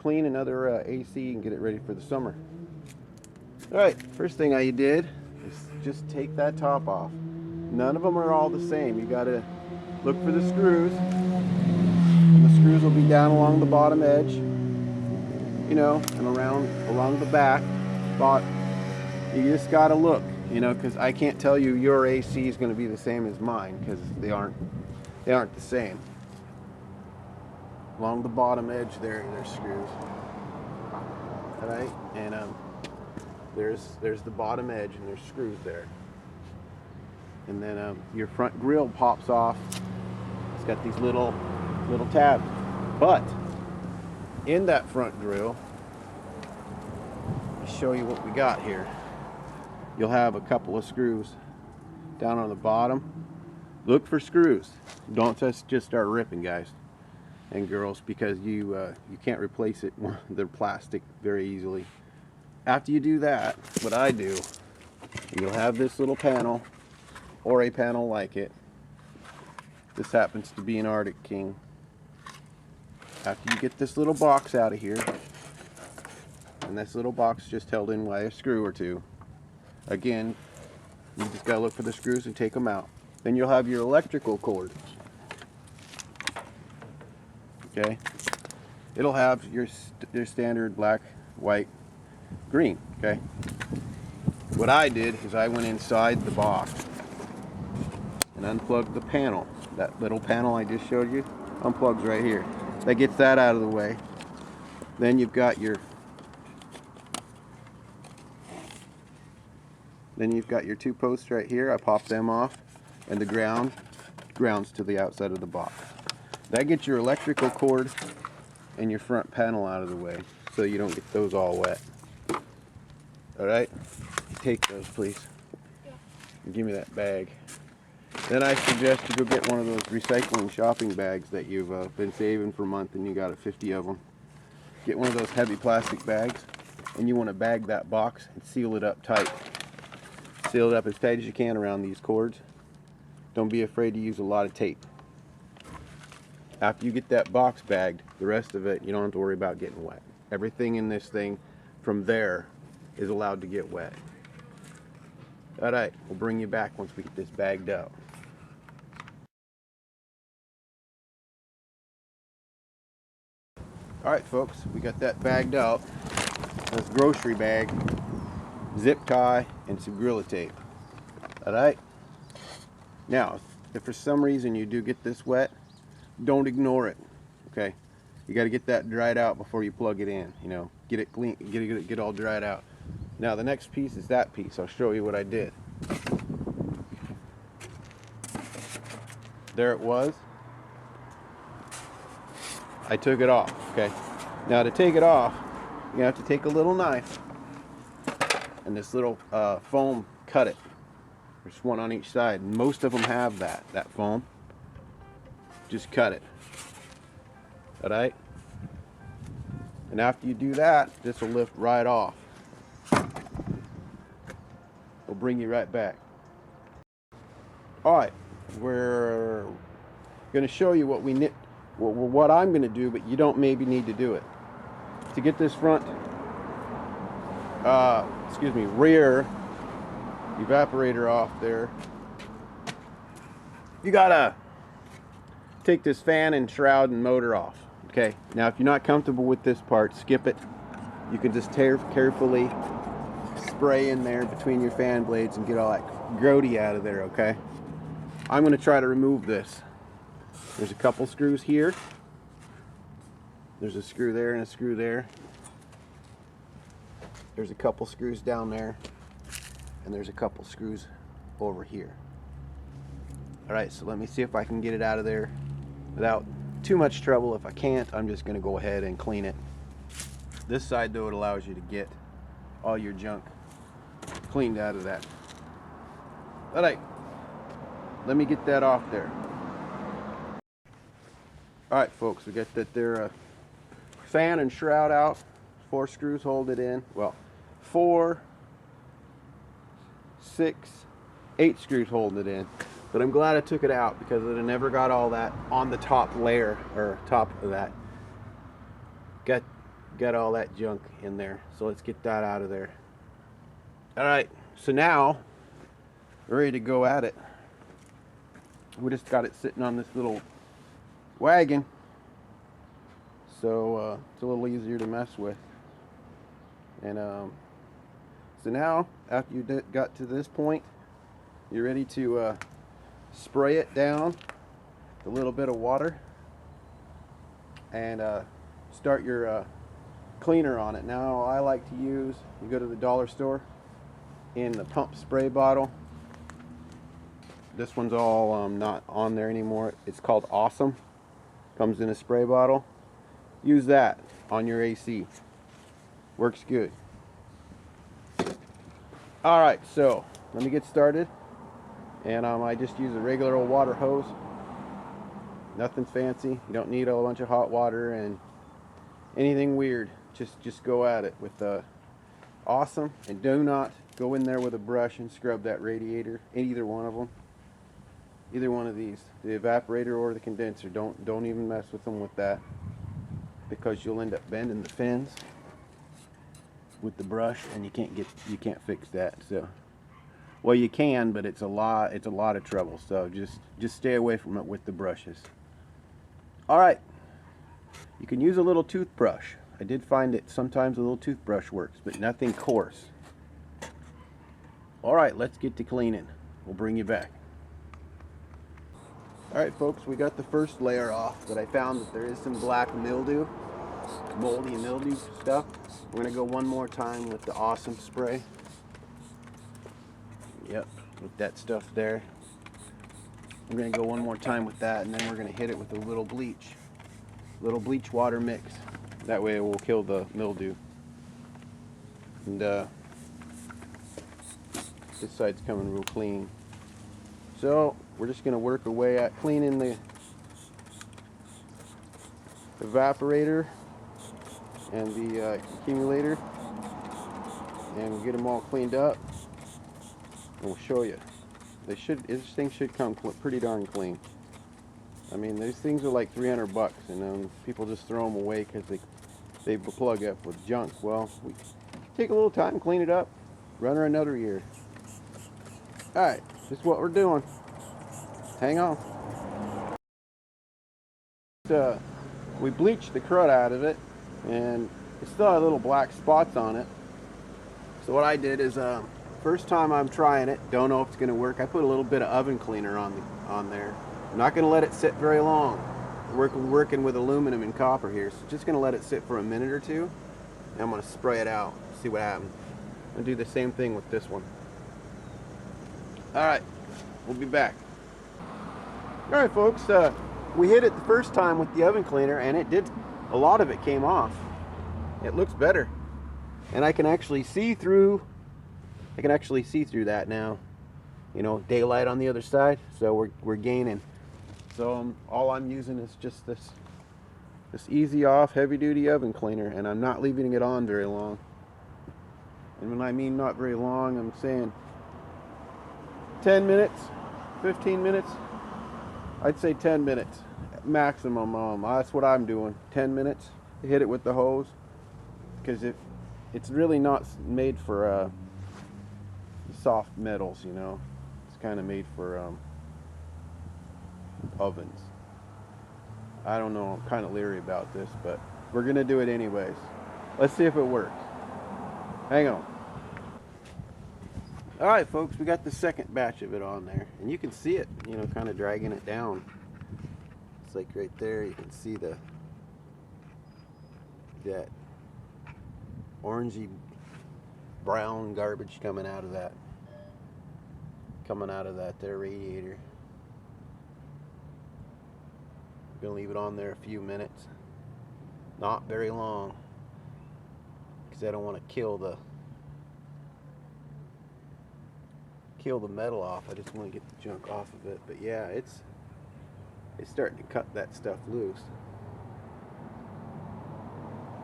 clean another AC and get it ready for the summer. All right, first thing I did is just take that top off. None of them are all the same. You gotta look for the screws. And the screws will be down along the bottom edge, you know, and along the back. But you just gotta look, you know, because I can't tell you your AC is going to be the same as mine, because they aren't the same. Along the bottom edge there's screws. All right, and there's the bottom edge, and there's screws there. And then your front grill pops off. It's got these little tabs. But in that front grill, I'll show you what we got here. You'll have a couple of screws down on the bottom. Look for screws. Don't just start ripping, guys and girls, because you can't replace it. They're plastic very easily. After you do that, what I do, you'll have this little panel, or a panel like it. This happens to be an Arctic King. After you get this little box out of here, and this little box just held in by a screw or two, again, you just gotta look for the screws and take them out. Then you'll have your electrical cord. Okay, it'll have your standard black, white, green. Okay, what I did is I went inside the box and unplugged the panel. That little panel I just showed you unplugs right here. That gets that out of the way. Then you've got your two posts right here. I pop them off, and the grounds to the outside of the box. That gets your electrical cord and your front panel out of the way, so you don't get those all wet. All right, take those, please. Yeah. Give me that bag. Then I suggest you go get one of those recycling shopping bags that you've been saving for a month, and you got 50 of them. Get one of those heavy plastic bags, and you want to bag that box and seal it up tight. Seal it up as tight as you can around these cords. Don't be afraid to use a lot of tape. After you get that box bagged, the rest of it, you don't have to worry about getting wet. Everything in this thing from there is allowed to get wet. All right, we'll bring you back once we get this bagged out. All right, folks, we got that bagged out. This grocery bag, zip tie, and some Gorilla Tape. All right. Now, if for some reason you do get this wet, don't ignore it. Okay, you got to get that dried out before you plug it in. You know, get it clean, get all dried out. Now the next piece is that piece. I'll show you what I did. There it was. I took it off. Okay, now to take it off, you have to take a little knife and this little foam, cut it. There's one on each side. Most of them have that foam. Just cut it. All right, and after you do that, this will lift right off. We'll bring you right back. All right, we're going to show you what what I'm going to do, but you don't maybe need to do it. To get this front, rear evaporator off there, you gotta take this fan and shroud and motor off. Okay, now if you're not comfortable with this part, skip it. You can just carefully spray in there between your fan blades and get all that grody out of there. Okay, I'm going to try to remove this. There's a couple screws here. There's a screw there and a screw there. There's a couple screws down there, and there's a couple screws over here. All right, so let me see if I can get it out of there without too much trouble. If I can't, I'm just going to go ahead and clean it. This side, though, it allows you to get all your junk cleaned out of that. All right, let me get that off there. All right, folks, we got that there fan and shroud out. 4 screws hold it in. Well, 4, 6, 8 screws holding it in. But I'm glad I took it out because it never got all that on the top layer, or top of that. Got got all that junk in there. So let's get that out of there. All right, so now we're ready to go at it. We just got it sitting on this little wagon, so it's a little easier to mess with. And so now, after you got to this point, you're ready to spray it down with a little bit of water and start your cleaner on it. Now I like to use, you go to the dollar store, in the pump spray bottle. This one's all not on there anymore. It's called Awesome. Comes in a spray bottle. Use that on your AC. Works good. Alright, so let me get started. And I just use a regular old water hose. Nothing fancy. You don't need a bunch of hot water and anything weird. Just go at it with Awesome. And do not go in there with a brush and scrub that radiator. Either one of them. Either one of these, the evaporator or the condenser. Don't even mess with them with that, because you'll end up bending the fins with the brush, and you can't fix that. So, well, you can, but it's a lot of trouble. So just stay away from it with the brushes. All right, you can use a little toothbrush. I did find that sometimes a little toothbrush works, but nothing coarse. All right, let's get to cleaning. We'll bring you back. Alright folks, we got the first layer off, but I found that there is some black mildew, moldy mildew stuff. We're going to go one more time with the Awesome spray. Yep, with that stuff there. We're going to go one more time with that, and then we're going to hit it with a little bleach water mix. That way it will kill the mildew. And this side's coming real clean. So we're just going to work away at cleaning the evaporator and the accumulator, and we'll get them all cleaned up, and we'll show you. This thing should come pretty darn clean. I mean, these things are like 300 bucks, and people just throw them away because they plug up with junk. Well, we take a little time, clean it up, run her another year. All right. This is what we're doing. Hang on. We bleached the crud out of it, and it still had little black spots on it. So what I did is, first time I'm trying it, don't know if it's going to work. I put a little bit of oven cleaner on there. I'm not going to let it sit very long. We're working with aluminum and copper here, so just going to let it sit for a minute or two. And I'm going to spray it out, see what happens. And do the same thing with this one. Alright, we'll be back. Alright folks, we hit it the first time with the oven cleaner, and a lot of it came off. It looks better. And I can actually see through that now. You know, daylight on the other side, so we're gaining. So all I'm using is just this easy off heavy duty oven cleaner, and I'm not leaving it on very long. And when I mean not very long, I'm saying 10 minutes, 15 minutes. I'd say 10 minutes maximum. That's what I'm doing. 10 minutes. Hit it with the hose, because it's really not made for soft metals, you know. It's kind of made for ovens. I don't know. I'm kind of leery about this, but we're gonna do it anyways. Let's see if it works. Hang on. Alright folks, we got the second batch of it on there, and you can see it, you know, kind of dragging it down. It's like right there, you can see that orangey brown garbage coming out of that there radiator. I'm gonna leave it on there a few minutes, not very long, because I don't want to kill the metal off. I just want to get the junk off of it. But yeah, it's starting to cut that stuff loose.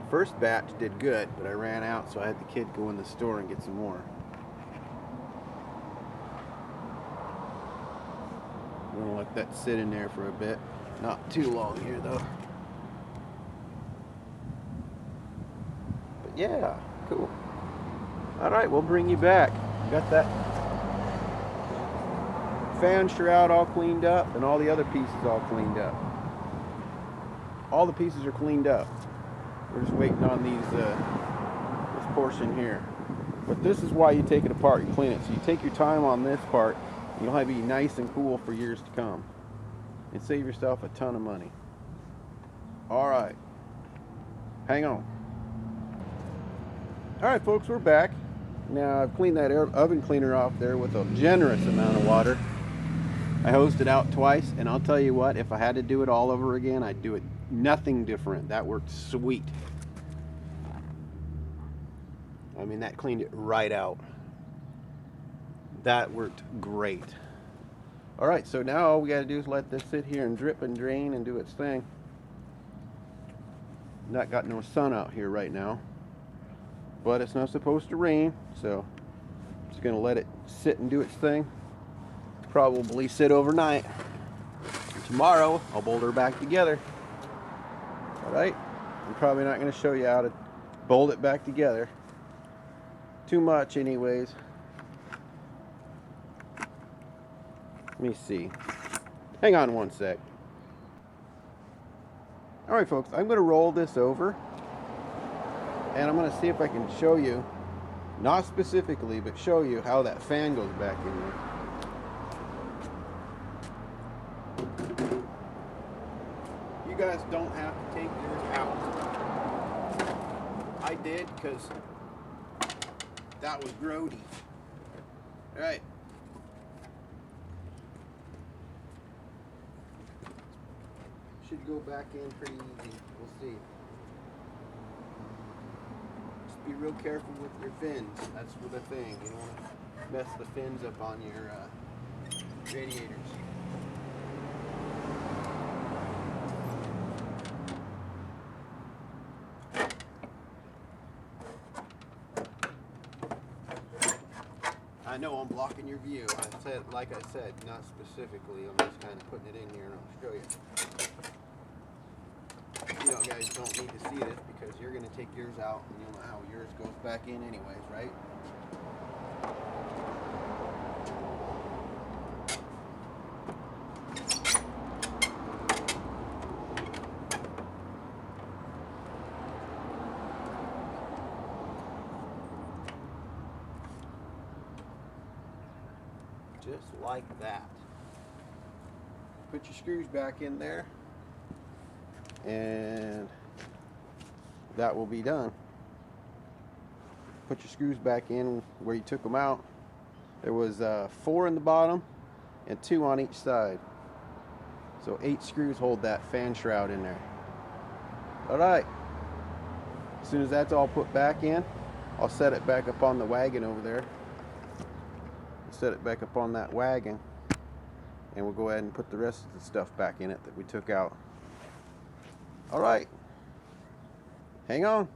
The first batch did good, but I ran out, so I had the kid go in the store and get some more. I'm gonna let that sit in there for a bit. Not too long here though. Yeah, cool. All right, we'll bring you back. Got that fan shroud all cleaned up and all the other pieces all cleaned up. All the pieces are cleaned up. We're just waiting on these this portion here. But this is why you take it apart, you clean it. So you take your time on this part, and you'll have it be nice and cool for years to come. And save yourself a ton of money. All right, hang on. All right, folks, we're back. Now, I've cleaned that oven cleaner off there with a generous amount of water. I hosed it out twice, and I'll tell you what, if I had to do it all over again, I'd do it nothing different. That worked sweet. I mean, that cleaned it right out. That worked great. All right, so now all we got to do is let this sit here and drip and drain and do its thing. Not got no sun out here right now, but it's not supposed to rain, so I'm just going to let it sit and do its thing. Probably sit overnight. Tomorrow, I'll bolt her back together. All right, I'm probably not going to show you how to bolt it back together. Too much anyways. Let me see. Hang on one sec. All right, folks, I'm going to roll this over, and I'm going to see if I can show you, not specifically, but show you how that fan goes back in there. You guys don't have to take yours out. I did because that was grody. All right. Should go back in pretty easy. We'll see. Just be real careful with your fins. That's the thing. You don't want to mess the fins up on your radiators. I know I'm blocking your view. Like I said, not specifically. I'm just kind of putting it in here and I'll show you. You know, guys don't need to see this because you're going to take yours out and you'll know how yours goes back in anyways, right? Just like that. Put your screws back in there, and that will be done. Put your screws back in where you took them out. There was 4 in the bottom and 2 on each side. So 8 screws hold that fan shroud in there. All right. As soon as that's all put back in, I'll set it back up on the wagon over there. Set it back up on that wagon, and we'll go ahead and put the rest of the stuff back in it that we took out. All right, hang on.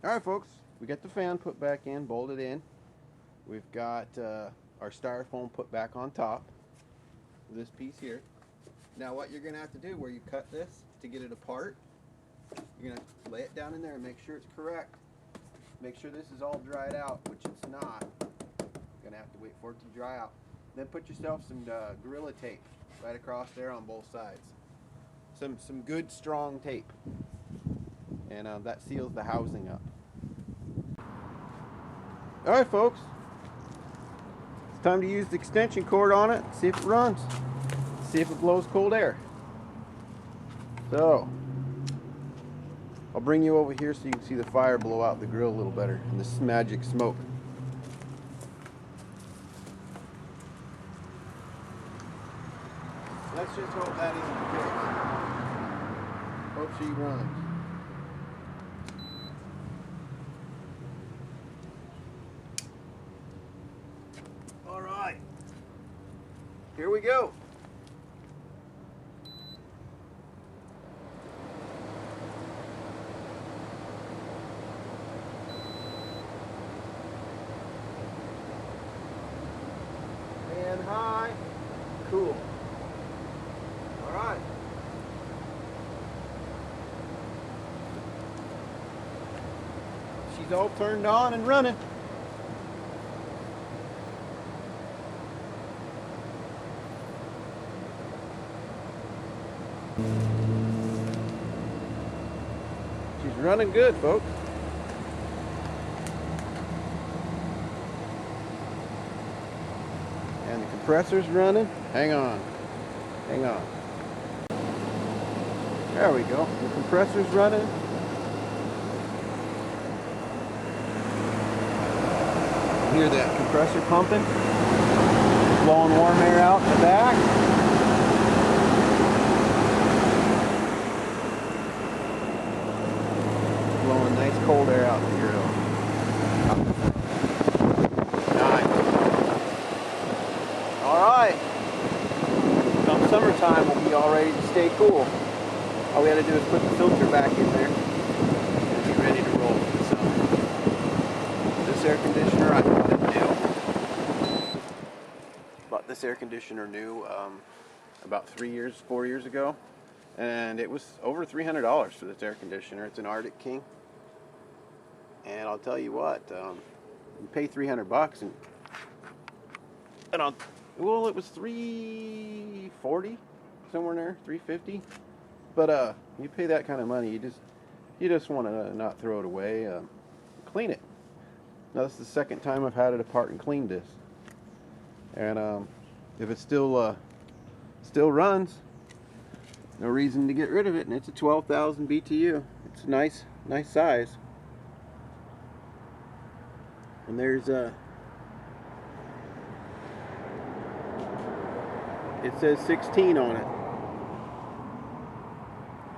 All right, folks, we got the fan put back in, bolted in. We've got our styrofoam put back on top of this piece here. Now what you're gonna have to do where you cut this to get it apart, you're gonna lay it down in there and make sure it's correct. Make sure this is all dried out, which it's not. You're gonna have to wait for it to dry out. Then put yourself some Gorilla tape right across there on both sides. Some good strong tape, and that seals the housing up. All right, folks. It's time to use the extension cord on it. See if it runs. See if it blows cold air. So. I'll bring you over here so you can see the fire blow out the grill a little better and this magic smoke. Let's just hope that isn't the case. Hope she runs. All right, here we go. High, cool. All right. She's all turned on and running. She's running good, folks. And the compressor's running. Hang on. Hang on. There we go. The compressor's running. Hear that compressor pumping? Blowing warm air out in the back. Blowing nice cold air out the grill. Nice. Alright. Come summertime, we'll be all ready to stay cool. All we had to do is put the filter back in there and be ready to roll. So, this air conditioner, I bought it new. Bought this air conditioner new about 4 years ago. And it was over $300 for this air conditioner. It's an Arctic King. And I'll tell you what, you pay $300 well, it was $340, somewhere in there, $350. But you pay that kind of money, you just want to not throw it away. Clean it. Now this is the second time I've had it apart and cleaned this. And if it still runs, no reason to get rid of it. And it's a 12,000 BTU. It's a nice size. And there's it says 16 on it.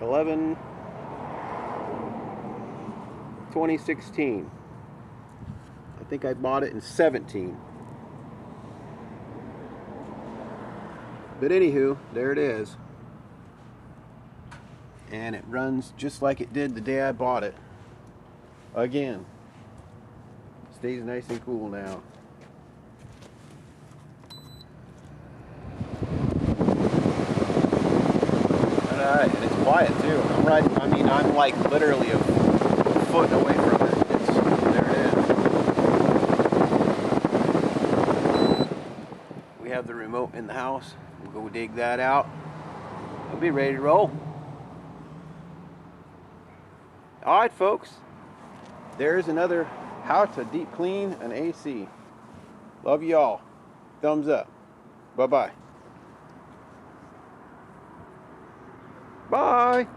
11/2016. I think I bought it in 17. But anywho, there it is. And it runs just like it did the day I bought it. Again. Stays nice and cool now. Alright, and it's quiet too. I'm like literally a foot away from it. There it is. We have the remote in the house. We'll go dig that out. We'll be ready to roll. Alright folks, there's another how to deep clean an AC. Love y'all. Thumbs up. Bye-bye. Bye.